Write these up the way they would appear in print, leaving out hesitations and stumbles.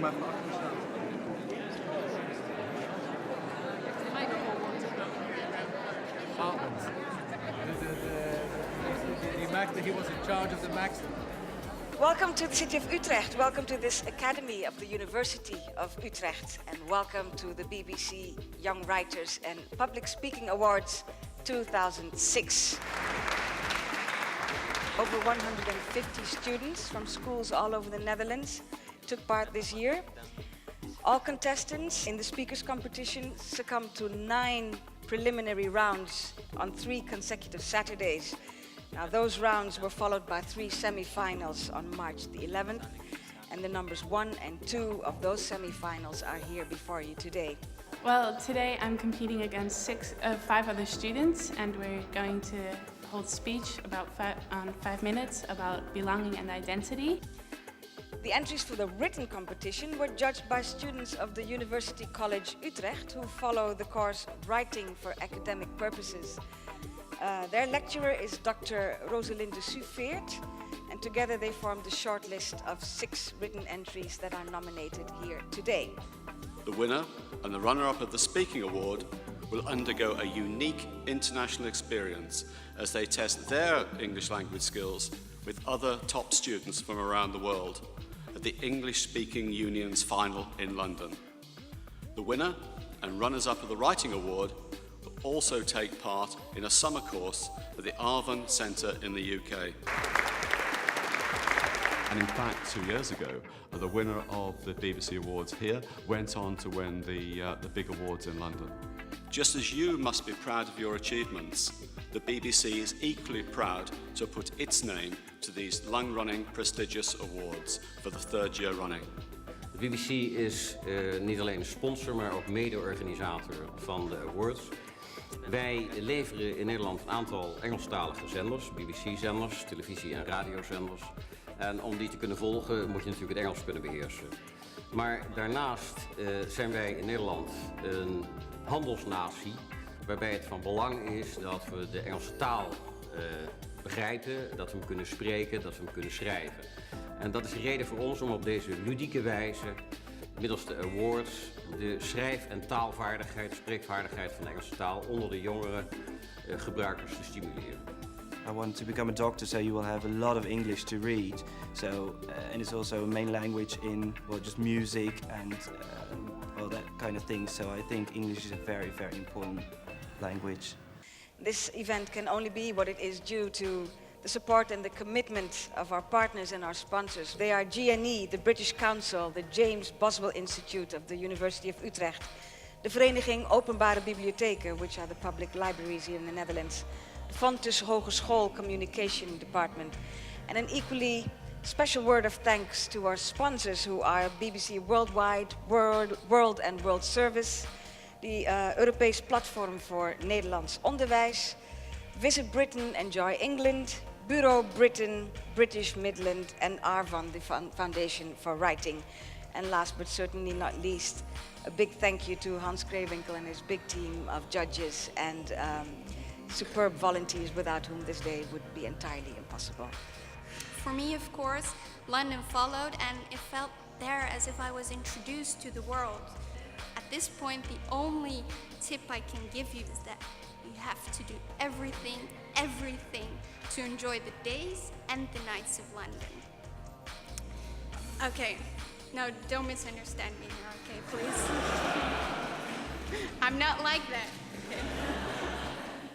Maar even achter me staan. Armand. He was in charge of the Max. Welcome to the city of Utrecht. Welcome to this academy of the University of Utrecht. And welcome to the BBC Young Writers and Public Speaking Awards 2006. Over 150 students from schools all over the Netherlands took part this year. All contestants in the speakers competition succumbed to 9 preliminary rounds on 3 consecutive Saturdays. Now those rounds were followed by 3 semi-finals on March the 11th, and the numbers 1 and 2 of those semi-finals are here before you today. Well, today I'm competing against 5 other students, and we're going to hold speech about 5 minutes about belonging and identity. The entries for the written competition were judged by students of the University College Utrecht who follow the course Writing for Academic Purposes. Their lecturer is Dr. Rosalinde Suveert, and together they formed the short list of 6 written entries that are nominated here today. The winner and the runner-up of the Speaking Award will undergo a unique international experience as they test their English language skills with other top students from around the world at the English Speaking Union's final in London. The winner and runners-up of the Writing Award will also take part in a summer course at the Arvon Centre in the UK. And in fact, 2 years ago, the winner of the BBC Awards here went on to win the big awards in London. Just as you must be proud of your achievements, the BBC is equally proud to put its name to these long-running prestigious awards for the 3rd year running. De BBC is niet alleen een sponsor, maar ook mede-organisator van de awards. Wij leveren in Nederland een aantal Engelstalige zenders, BBC-zenders, televisie- en radiozenders. En om die te kunnen volgen moet je natuurlijk het Engels kunnen beheersen. Maar daarnaast zijn wij in Nederland een handelsnatie, waarbij het van belang is dat we de Engelse taal begrijpen, dat we hem kunnen spreken, dat we hem kunnen schrijven. En dat is de reden voor ons om op deze ludieke wijze, middels de awards, de schrijf- en taalvaardigheid, spreekvaardigheid van de Engelse taal onder de jongere gebruikers te stimuleren. I want to become a doctor, so you will have a lot of English to read. So, and it's also a main language in, well, just music and well, that kind of thing. So I think English is a very, very important language. This event can only be what it is due to the support and the commitment of our partners and our sponsors. They are GNE, the British Council, the James Boswell Institute of the University of Utrecht, de Vereniging Openbare Bibliotheken, which are the public libraries here in the Netherlands, the Fontys Hogeschool Communication Department, and an equally special word of thanks to our sponsors who are BBC Worldwide, World and World Service, the Europees Platform voor Nederlands Onderwijs, Visit Britain, Enjoy England, Bureau Britain, British Midland, and Arvon, the Foundation for Writing. And last but certainly not least, a big thank you to Hans Krewinkel and his big team of judges and superb volunteers without whom this day would be entirely impossible. For me, of course, London followed, and it felt there as if I was introduced to the world. At this point, the only tip I can give you is that you have to do everything to enjoy the days and the nights of London. Okay, now don't misunderstand me here, okay, please? I'm not like that. Okay?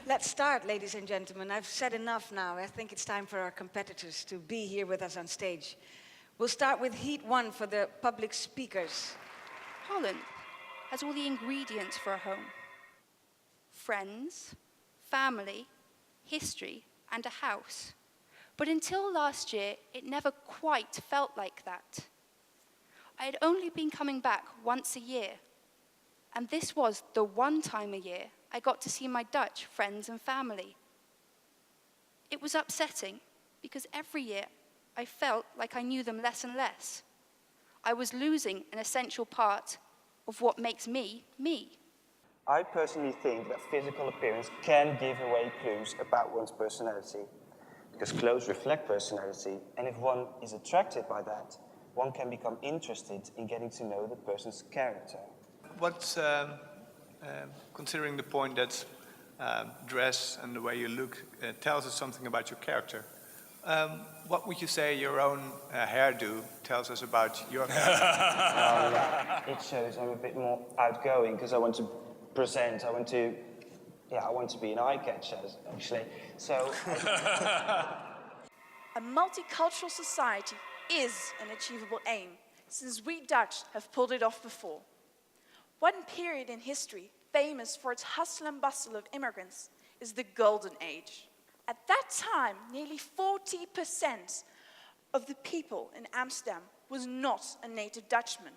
Let's start, ladies and gentlemen. I've said enough now. I think it's time for our competitors to be here with us on stage. We'll start with Heat 1 for the public speakers. Holland has all the ingredients for a home. Friends, family, history, and a house. But until last year, it never quite felt like that. I had only been coming back once a year, and this was the one time a year I got to see my Dutch friends and family. It was upsetting, because every year I felt like I knew them less and less. I was losing an essential part of what makes me, me. I personally think that physical appearance can give away clues about one's personality, because clothes reflect personality, and if one is attracted by that, one can become interested in getting to know the person's character. What's, considering the point that dress and the way you look tells us something about your character, what would you say your own hairdo tells us about your character? It shows I'm a bit more outgoing because I want to present, I want to be an eye-catcher, actually. So... A multicultural society is an achievable aim, since we Dutch have pulled it off before. One period in history famous for its hustle and bustle of immigrants is the Golden Age. At that time, nearly 40% of the people in Amsterdam was not a native Dutchman.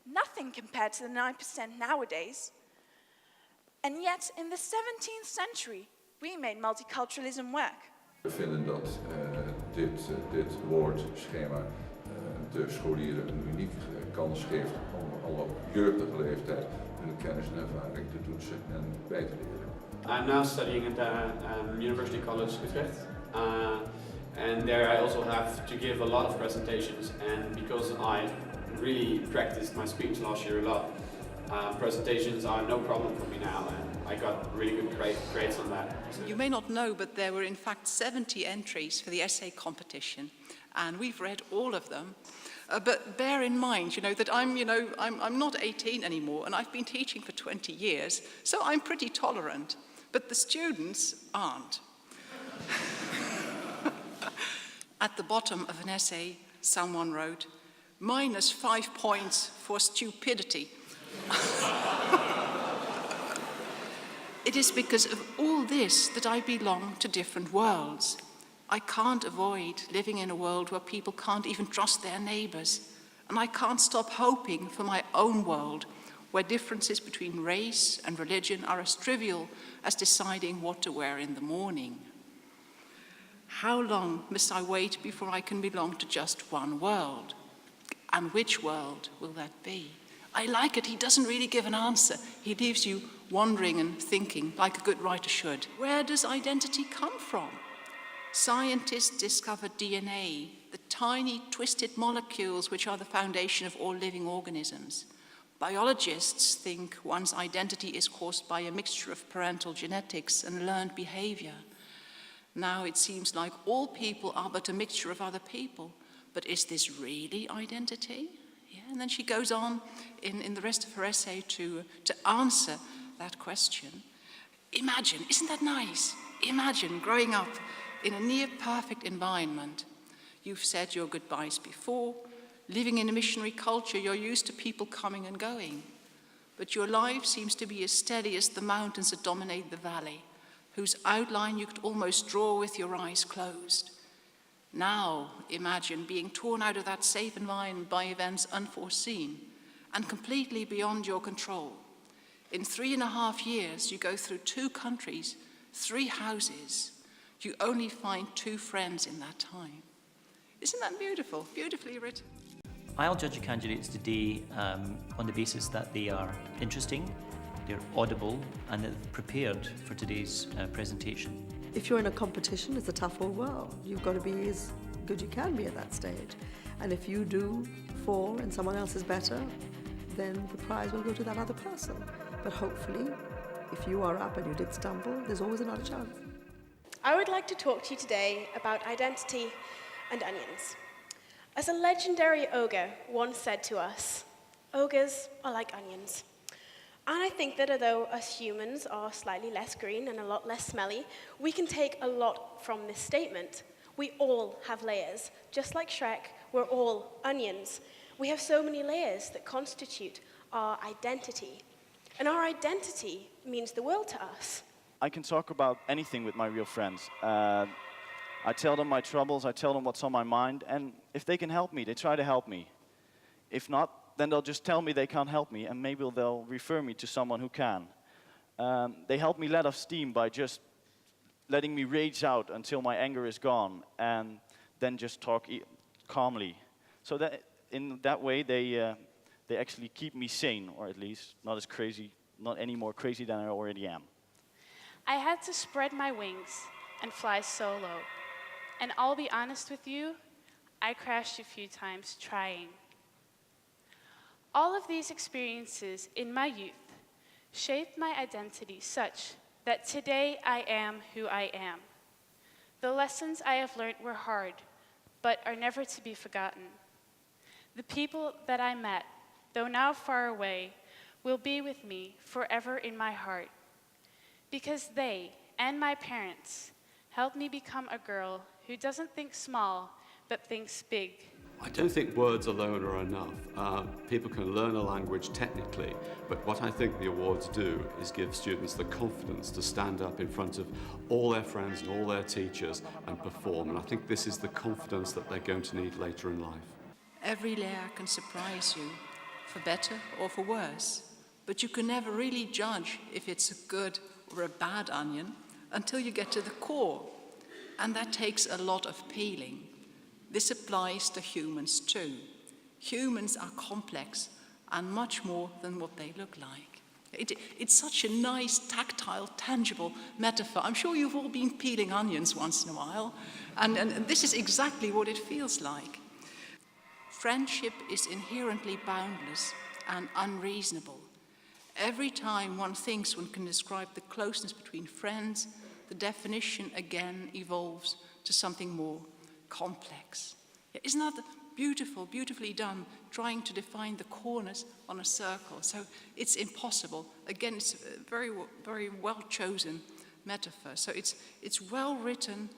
Nothing compared to the 9% nowadays. And yet, in the 17th century, we made multiculturalism work. We vinden dat dit woordschema de scholieren een unieke kans geeft om al op jeugdige leeftijd hun kennis en ervaring te toetsen en bij te leren. I'm now studying at the University College Utrecht, and there I also have to give a lot of presentations, and because I really practiced my speech last year a lot, presentations are no problem for me now, and I got really good grades on that. You may not know, but there were in fact 70 entries for the essay competition, and we've read all of them. But bear in mind, that I'm not 18 anymore, and I've been teaching for 20 years, so I'm pretty tolerant. But the students aren't. At the bottom of an essay, someone wrote, -5 points for stupidity. It is because of all this that I belong to different worlds. I can't avoid living in a world where people can't even trust their neighbors. And I can't stop hoping for my own world, where differences between race and religion are as trivial as deciding what to wear in the morning. How long must I wait before I can belong to just one world? And which world will that be? I like it. He doesn't really give an answer. He leaves you wondering and thinking, like a good writer should. Where does identity come from? Scientists discovered DNA, the tiny twisted molecules which are the foundation of all living organisms. Biologists think one's identity is caused by a mixture of parental genetics and learned behavior. Now it seems like all people are but a mixture of other people. But is this really identity? Yeah, and then she goes on in the rest of her essay to answer that question. Imagine, isn't that nice? Imagine growing up in a near-perfect environment. You've said your goodbyes before. Living in a missionary culture, you're used to people coming and going. But your life seems to be as steady as the mountains that dominate the valley, whose outline you could almost draw with your eyes closed. Now, imagine being torn out of that safe environment by events unforeseen and completely beyond your control. In 3.5 years, you go through 2 countries, 3 houses. You only find 2 friends in that time. Isn't that beautiful? Beautifully written. I'll judge the candidates today on the basis that they are interesting, they're audible, and they're prepared for today's presentation. If you're in a competition, it's a tough old world. You've got to be as good you can be at that stage. And if you do fall and someone else is better, then the prize will go to that other person. But hopefully, if you are up and you did stumble, there's always another chance. I would like to talk to you today about identity and onions. As a legendary ogre once said to us, ogres are like onions. And I think that although us humans are slightly less green and a lot less smelly, we can take a lot from this statement. We all have layers. Just like Shrek, we're all onions. We have so many layers that constitute our identity. And our identity means the world to us. I can talk about anything with my real friends. I tell them my troubles, I tell them what's on my mind, and if they can help me, they try to help me. If not, then they'll just tell me they can't help me, and maybe they'll refer me to someone who can. They help me let off steam by just letting me rage out until my anger is gone, and then just talk calmly. So that in that way, they actually keep me sane, or at least not as crazy, not any more crazy than I already am. I had to spread my wings and fly solo. And I'll be honest with you, I crashed a few times trying. All of these experiences in my youth shaped my identity such that today I am who I am. The lessons I have learned were hard, but are never to be forgotten. The people that I met, though now far away, will be with me forever in my heart, because they and my parents helped me become a girl who doesn't think small, but thinks big. I don't think words alone are enough. People can learn a language technically, but what I think the awards do is give students the confidence to stand up in front of all their friends and all their teachers and perform. And I think this is the confidence that they're going to need later in life. Every layer can surprise you, for better or for worse, but you can never really judge if it's a good or a bad onion until you get to the core, and that takes a lot of peeling. This applies to humans too. Humans are complex and much more than what they look like. It's such a nice, tactile, tangible metaphor. I'm sure you've all been peeling onions once in a while, and this is exactly what it feels like. Friendship is inherently boundless and unreasonable. Every time one thinks one can describe the closeness between friends, the definition again evolves to something more complex. Isn't that beautiful, beautifully done, trying to define the corners on a circle? So it's impossible. Again, it's a very, very well chosen metaphor. So it's well written,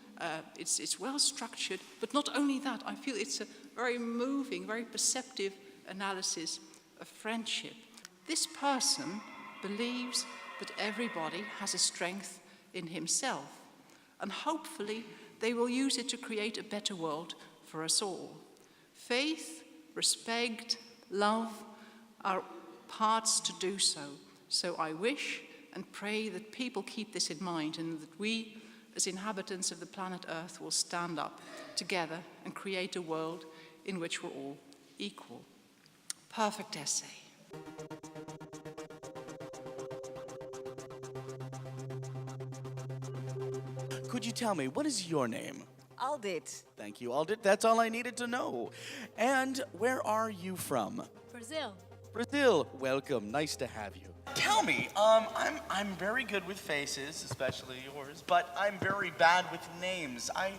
it's well structured, but not only that, I feel it's a very moving, very perceptive analysis of friendship. This person believes that everybody has a strength in himself, and hopefully they will use it to create a better world for us all. Faith, respect, love are parts to do so. So I wish and pray that people keep this in mind, and that we, as inhabitants of the planet Earth, will stand up together and create a world in which we're all equal. Perfect essay. Could you tell me, what is your name? Aldit. Thank you, Aldit. That's all I needed to know. And where are you from? Brazil. Brazil. Welcome. Nice to have you. Tell me, I'm very good with faces, especially yours, but I'm very bad with names. I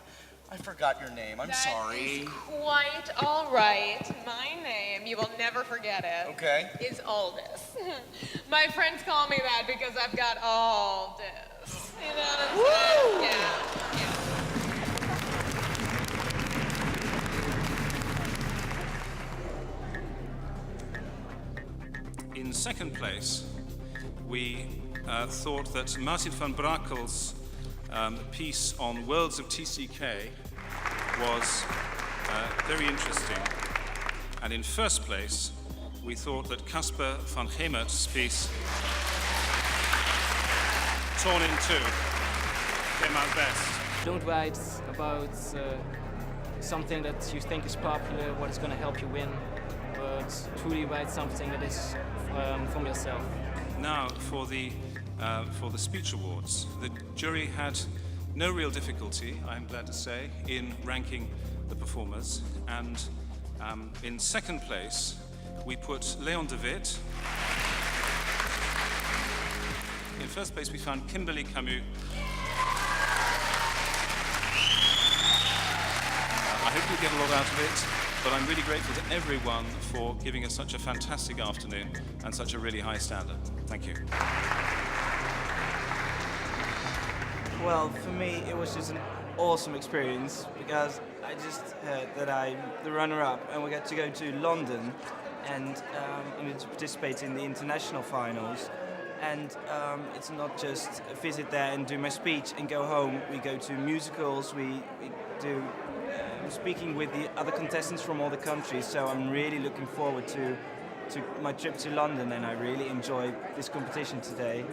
forgot your name. I'm sorry. That is quite all right. My name, you will never forget it. Okay. Is Aldous. My friends call me that because I've got Aldous. You know what I'm saying? Yeah. In second place, we thought that Martin van Brakel's piece on worlds of TCK was very interesting. And in first place, we thought that Casper van Gemert's piece, Torn in Two, came out best. Don't write about something that you think is popular, what is going to help you win, but truly write something that is from yourself. Now, for the speech awards, the jury had no real difficulty, I'm glad to say, in ranking the performers. And in second place, we put Leon de Witt. In first place, we found Kimberly Camus. I hope you get a lot out of it, but I'm really grateful to everyone for giving us such a fantastic afternoon and such a really high standard. Thank you. Well, for me, it was just an awesome experience because I just heard that I'm the runner-up and we get to go to London and to participate in the international finals. And it's not just a visit there and do my speech and go home. We go to musicals, we do speaking with the other contestants from all the countries. So I'm really looking forward to my trip to London, and I really enjoyed this competition today.